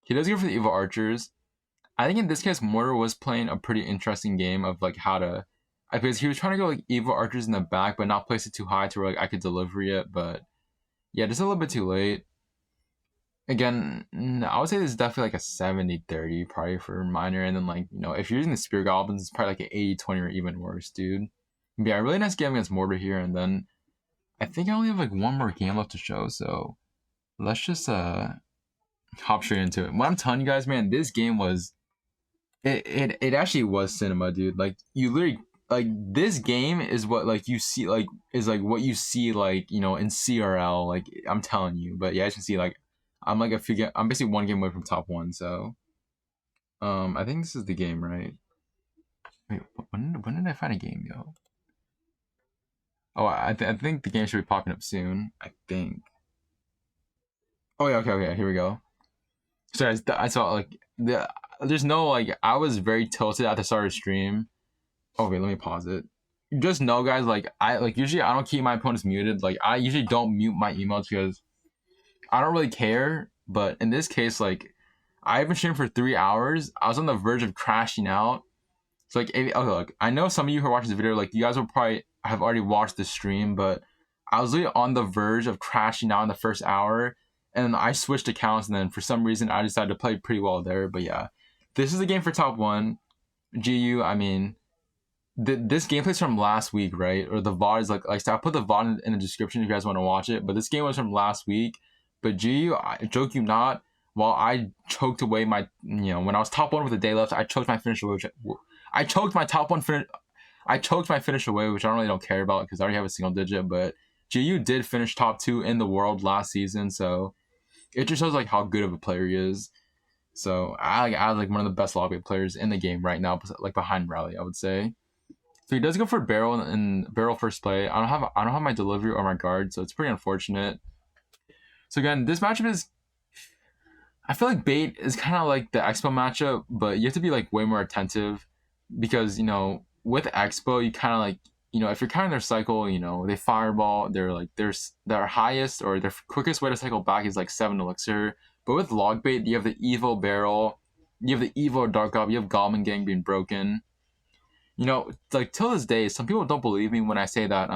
S1: He does go for the Evo Archers. I think in this case, Mortar was playing a pretty interesting game of like how to, because he was trying to go like Evo Archers in the back, but not place it too high to where like I could deliver it. But yeah, just a little bit too late. Again, I would say this is definitely like a 70-30 probably for Miner. And then like, you know, if you're using the Spear Goblins, it's probably like an 80-20 or even worse, dude. But yeah, a really nice game against Mortar here. And then I think I only have like one more game left to show. So let's just hop straight into it. What I'm telling you guys, man, this game was, it actually was cinema, dude. Like you literally, like this game is what like you see, like is like what you see like, you know, in CRL, like I'm telling you. But yeah, I can see like I'm like I'm basically one game away from top 1. So I think this is the game, right? Wait, when did I find a game, yo? Oh, I think the game should be popping up soon. I think. Oh yeah, okay, here we go. So I saw like there's no like I was very tilted at the start of the stream. Okay, let me pause it. Just know, guys, like I like usually I don't keep my opponents muted. Like I usually don't mute my emails because I don't really care. But in this case, like I've been streaming for 3 hours. I was on the verge of crashing out. So like, okay, look, I know some of you who are watching this video, like you guys will probably have already watched the stream, but I was really on the verge of crashing out in the first hour, and I switched accounts, and then for some reason I decided to play pretty well there. But yeah, this is a game for top 1. GU, I mean, this gameplay's from last week, right? Or the VOD is like I'll put the VOD in the description if you guys want to watch it. But this game was from last week. But GU, I joke you not, while I choked away my, when I was top 1 with a day left, I choked my finish away. I choked my top 1 finish. I choked my finish away, which I really don't care about because I already have a single digit. But GU did finish top 2 in the world last season, so it just shows like how good of a player he is. So I like one of the best Logbait players in the game right now, like behind Rally, I would say. So he does go for barrel in barrel first play. I don't have my delivery or my guard, so it's pretty unfortunate. So again, this matchup is, I feel like bait is kind of like the Expo matchup, but you have to be like way more attentive because with Expo you kind of like if you're counting their cycle, they fireball. They're like their highest or their quickest way to cycle back is like 7 elixir. But with Logbait, you have the Evo barrel, you have the Evo dark gob, you have Goblin Gang being broken. Like till this day, some people don't believe me when I say that.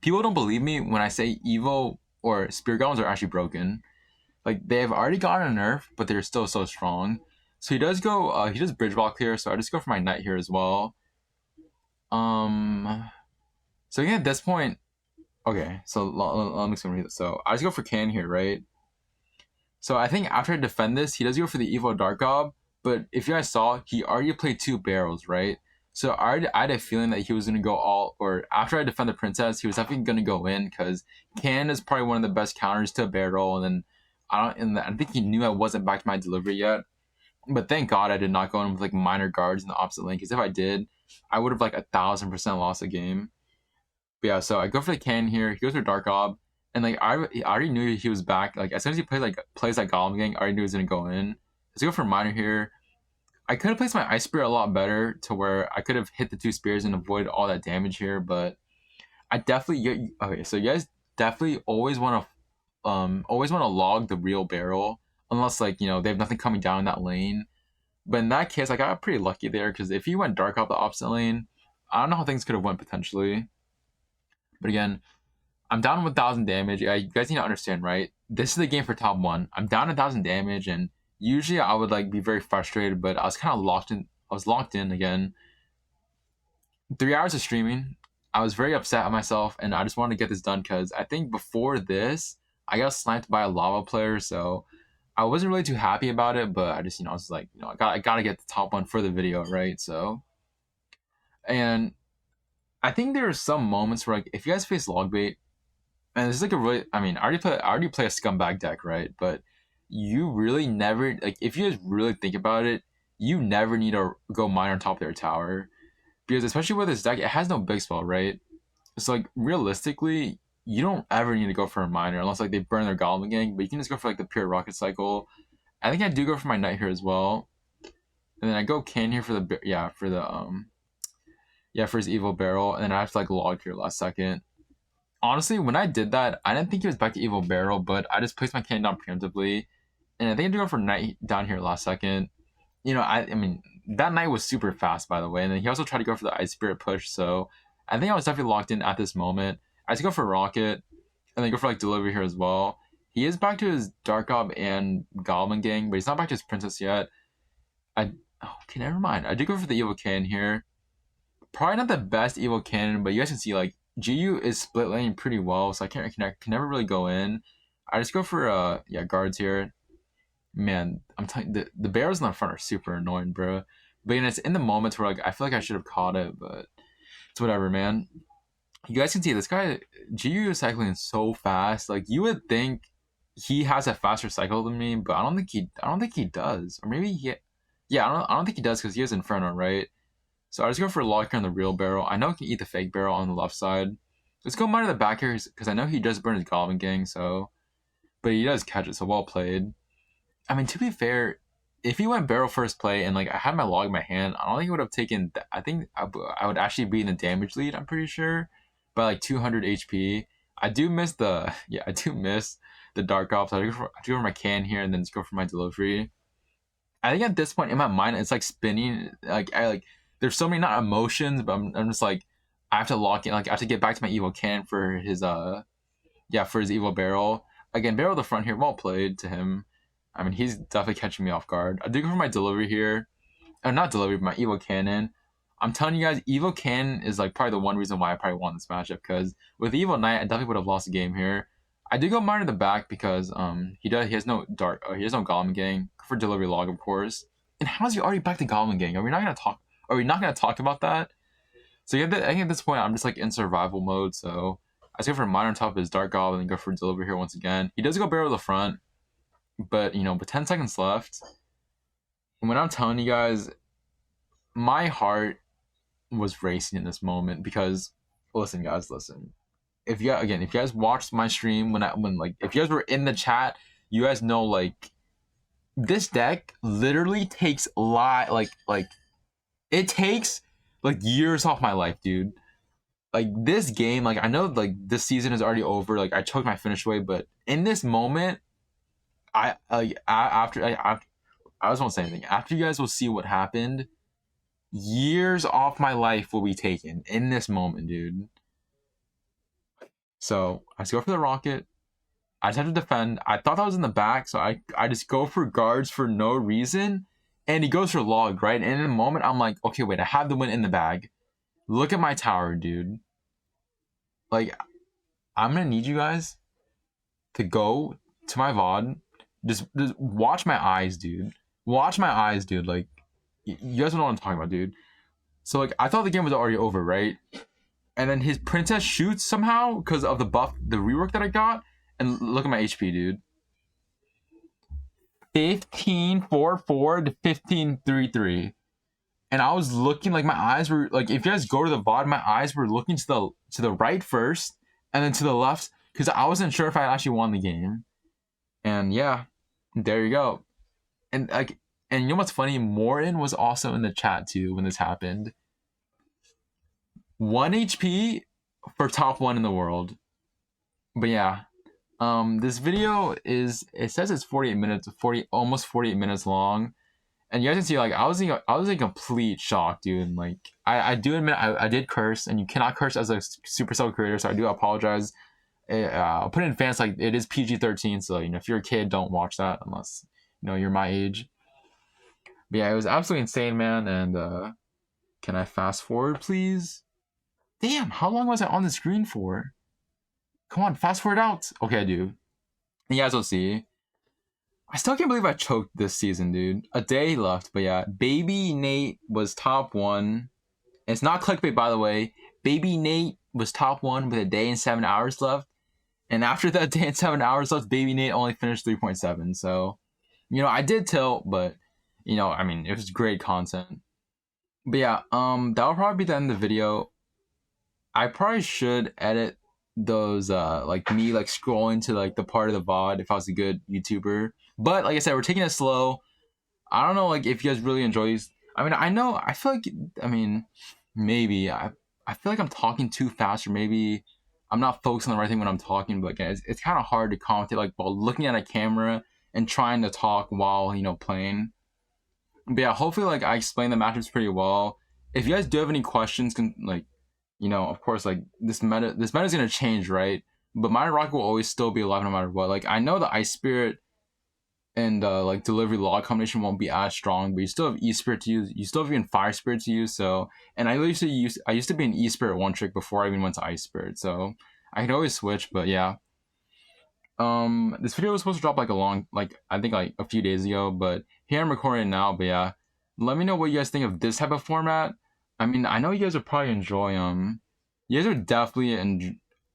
S1: People don't believe me when I say Evo or Spear Goblins are actually broken. Like they have already gotten a nerf, but they're still so strong. So he does go. He does bridge block here, so I just go for my knight here as well. So again, at this point, okay. So let me read this. So I just go for can here, right? So I think after I defend this, he does go for the Evo Dark Gob. But if you guys saw, he already played 2 barrels, right? So I had a feeling that he was going to go all, or after I defend the princess, he was definitely going to go in because can is probably one of the best counters to a barrel. And then I think he knew I wasn't back to my delivery yet. But thank God I did not go in with like minor guards in the opposite lane because if I did, I would have like 1,000% lost the game. But yeah, so I go for the cannon here. He goes for Dark Gob. And like I already knew he was back. Like as soon as he plays like Goblin Gang, I already knew he was gonna go in. Let's go for minor here. I could have placed my Ice Spear a lot better to where I could have hit the 2 spears and avoid all that damage here, but I definitely okay, so you guys definitely always wanna log the real barrel. Unless like, they have nothing coming down in that lane. But in that case, I got pretty lucky there because if he went dark off the opposite lane, I don't know how things could have went potentially. But again, I'm down 1,000 damage. You guys need to understand, right? This is the game for top 1. I'm down 1,000 damage, and usually I would like be very frustrated, but I was kind of locked in. I was locked in again. 3 hours of streaming. I was very upset at myself, and I just wanted to get this done because I think before this, I got sniped by a lava player, so I wasn't really too happy about it. But I just, I was like, I gotta get the top 1 for the video, right? So, and I think there are some moments where like if you guys face Logbait, and this is like a really, I mean, I already play a scumbag deck, right? But you really never like if you guys really think about it, you never need to go mine on top of their tower because especially with this deck, it has no big spell, right? So like realistically, you don't ever need to go for a miner unless like they burn their Goblin Gang, but you can just go for like the pure rocket cycle. I think I do go for my knight here as well, and then I go can here for the for his evil barrel, and then I have to like log here last second. Honestly, when I did that, I didn't think he was back to Evil Barrel, but I just placed my cannon down preemptively. And I think I did go for Knight down here last second. I mean, that Knight was super fast, by the way. And then he also tried to go for the Ice Spirit push. So I think I was definitely locked in at this moment. I just go for Rocket, and then go for like delivery here as well. He is back to his Dark Gob and Goblin Gang, but he's not back to his Princess yet. Okay, never mind. I did go for the Evo Cannon here. Probably not the best Evo Cannon, but you guys can see like GU is split lane pretty well, so I can never really go in. I just go for guards here. Man, I'm telling you, the barrels in the front are super annoying, bro. But it's in the moments where like I feel like I should have caught it, but it's whatever, man. You guys can see this guy GU is cycling so fast. Like you would think he has a faster cycle than me, but I don't think he does. Or maybe yeah, I don't think he does because he has Inferno, right? So I just go for Locker on the real barrel. I know he can eat the fake barrel on the left side. Let's go mine to the back here because I know he does burn his Goblin Gang, so but he does catch it, so well played. I mean, to be fair, if he went barrel first play and like I had my log in my hand, I don't think he would have taken. I think I would actually be in the damage lead. I'm pretty sure by like 200 HP. I do miss the I do miss the dark ops. I go for my can here and then just go for my delivery. I think at this point in my mind, it's like spinning. Like there's so many not emotions, but I'm just like I have to lock in. Like I have to get back to my Evo can for his for his Evo barrel. Again, barrel the front here, well played to him. I mean, he's definitely catching me off guard. I do go for my delivery here. Not delivery, but my Evo Cannon. I'm telling you guys, Evo Cannon is like probably the one reason why I probably won this matchup. Because with Evo Knight, I definitely would have lost the game here. I do go mine in the back because he has no Goblin Gang for delivery log, of course. And how's he already back to Goblin Gang? Are we not gonna talk about that? So I think at this point I'm just like in survival mode. So I just go for mine on top of his Dark Goblin and go for delivery here once again. He does go barrel the front, but with 10 seconds left, when I'm telling you guys, my heart was racing in this moment because listen, guys, listen. If you guys watched my stream if you guys were in the chat, you guys know like this deck literally takes it takes like years off my life, dude. Like this game, like I know like this season is already over. Like I choked my finish away, but in this moment, I just won't say anything. After you guys will see what happened, years off my life will be taken in this moment, dude. So I just go for the rocket. I just have to defend. I thought that was in the back, so I just go for guards for no reason. And he goes for log, right? And in a moment, I'm like, okay, wait, I have the win in the bag. Look at my tower, dude. Like, I'm gonna need you guys to go to my VOD. Just watch my eyes, dude. Watch my eyes, dude. Like, you guys know what I'm talking about, dude. So, like, I thought the game was already over, right? And then his princess shoots somehow because of the buff, the rework that I got. And look at my HP, dude. 15-4-4 to 15-3-3. And I was looking, like, my eyes were, like, if you guys go to the VOD, my eyes were looking to the right first, and then to the left, because I wasn't sure if I actually won the game. And, yeah, there you go. And, like, and you know what's funny? Morton was also in the chat, too, when this happened. 1 HP for top 1 in the world. But, yeah. This video it says it's 48 minutes, almost 48 minutes long. And you guys can see, like, I was in complete shock, dude. And, like, I do admit I did curse, and you cannot curse as a Supercell creator, so I do apologize. I'll put it in fans, like, it is PG-13, so, if you're a kid, don't watch that unless, you're my age. But yeah, it was absolutely insane, man, and, can I fast forward, please? Damn, how long was I on the screen for? Come on, fast forward out. Okay, I do. You guys will see. I still can't believe I choked this season, dude. A day left, but yeah. Baby Nate was top 1. It's not clickbait, by the way. Baby Nate was top 1 with a day and 7 hours left. And after that day and 7 hours left, Baby Nate only finished 3.7. So, I did tilt, but, I mean, it was great content. But yeah, that'll probably be the end of the video. I probably should edit those like me like scrolling to like the part of the VOD if I was a good YouTuber. But like I said, we're taking it slow. I don't know like if you guys really enjoy these. I mean, I feel like maybe I feel like I'm talking too fast, or maybe I'm not focusing on the right thing when I'm talking, but again, it's kind of hard to commentate like while looking at a camera and trying to talk while playing. But yeah, hopefully like I explained the matchups pretty well. If you guys do have any questions, of course, like this meta is gonna change, right? But my rocket will always still be alive no matter what. Like I know the Ice Spirit and like delivery log combination won't be as strong, but you still have E Spirit to use. You still have even Fire Spirit to use. So, and I used to be an E Spirit one trick before I even went to Ice Spirit. So I could always switch. But yeah, this video was supposed to drop like I think like a few days ago, but here I'm recording it now. But yeah, let me know what you guys think of this type of format. I mean, I know you guys would probably enjoy you guys would definitely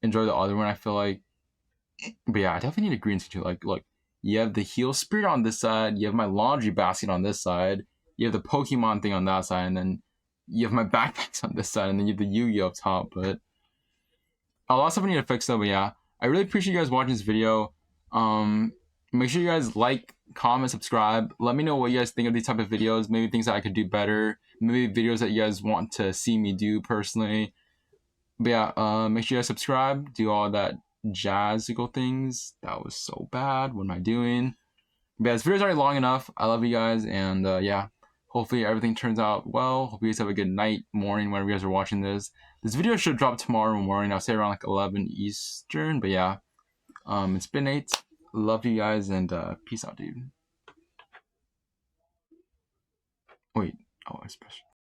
S1: enjoy the other one, I feel like. But yeah, I definitely need a green screen too. Like, look, you have the heal spirit on this side, you have my laundry basket on this side, you have the Pokemon thing on that side, and then you have my backpacks on this side, and then you have the Yu-Gi-Oh up top. But a lot of stuff I need to fix though. But yeah, I really appreciate you guys watching this video. Um, Make sure you guys like, comment, subscribe. Let me know what you guys think of these type of videos. Maybe things that I could do better. Maybe videos that you guys want to see me do personally. But yeah, make sure you guys subscribe. Do all that jazzical things. That was so bad. What am I doing? But yeah, this video's already long enough. I love you guys, and yeah, hopefully everything turns out well. Hope you guys have a good night, morning, whenever you guys are watching this. This video should drop tomorrow morning. I'll say around like 11 Eastern. But yeah, it's been Nate. Love you guys, and peace out, dude. Wait, oh, I special.